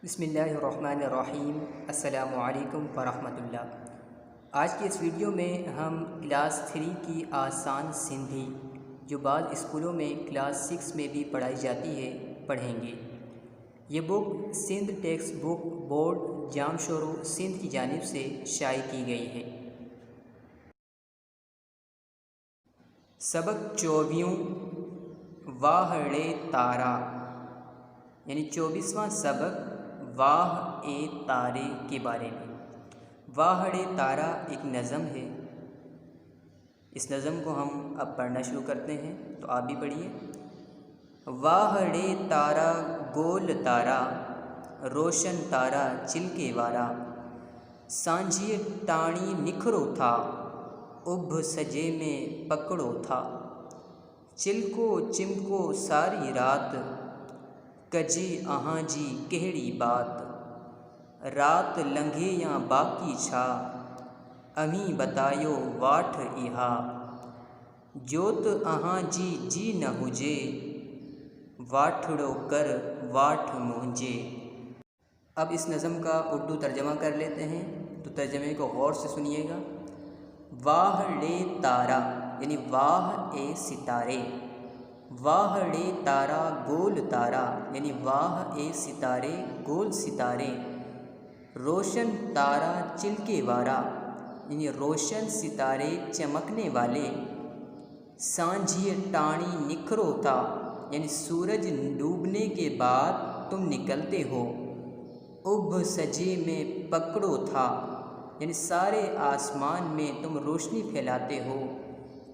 बिस्मिल्लाहिर्रहमानिर्रहीम। अस्सलामुअलैकुम वरहमतुल्लाह। आज की इस वीडियो में हम क्लास 3 की आसान सिंधी जो बाद स्कूलों में क्लास 6 में भी पढ़ाई जाती है पढ़ेंगे। ये book Sindh text book board Jamshoro Sindh की जानिब से शाये की गई है। सबक 24 वाहड़े तारा यानी 24वां सबक वाह ए तारे के बारे में। वाहड़े तारा एक नज़म है। इस नज़म को हम अब पढ़ना शुरू करते हैं, तो आप भी पढ़िए। वाहड़े तारा गोल तारा रोशन तारा चिलके वारा, सांझिए टाणी निखरो था उभ सजे में पकड़ो था, चिलको चिमको सारी रात कजी अहाँ जी केहड़ी बात, रात लंघे या बाकी छा अमी बतायो वाठ इहा, जोत अहाँ जी न हुजे वाठड़ो कर वाठ मुंजे। अब इस नज़म का उर्दू तर्जमा कर लेते हैं, तो तर्जमे को गौर से सुनिएगा। वाहड़े तारा यानी वाह ए सितारे, वाहड़े तारा गोल तारा यानी वाह ए सितारे गोल सितारे, रोशन तारा चिलके वारा यानी रोशन सितारे चमकने वाले, सांझिए टाणी निखरो था यानी सूरज डूबने के बाद तुम निकलते हो, उभ सजे में पकड़ो था यानी सारे आसमान में तुम रोशनी फैलाते हो,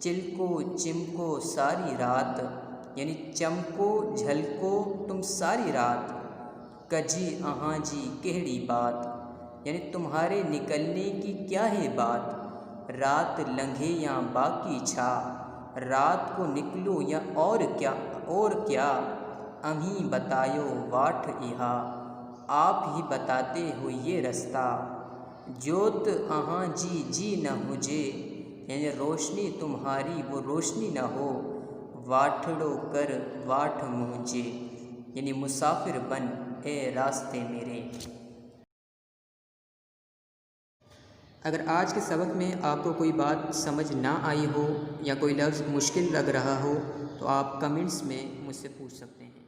चिलको चिमको सारी रात यानी चमको झलको तुम सारी रात, कजी अहाँ जी केहड़ी बात यानी तुम्हारे निकलने की क्या है बात, रात लंघे या बाकी छा रात को निकलो या और क्या, अम्ही बतायो वाठ इहा आप ही बताते हो ये रास्ता, जोत अहाँ जी न मुझे यानी रोशनी तुम्हारी वो रोशनी न हो, वाठड़ो कर वाठ मुझे यानी मुसाफिर बन ए रास्ते मेरे। अगर आज के सबक में आपको कोई बात समझ ना आई हो या कोई लफ्ज़ मुश्किल लग रहा हो, तो आप कमेंट्स में मुझसे पूछ सकते हैं।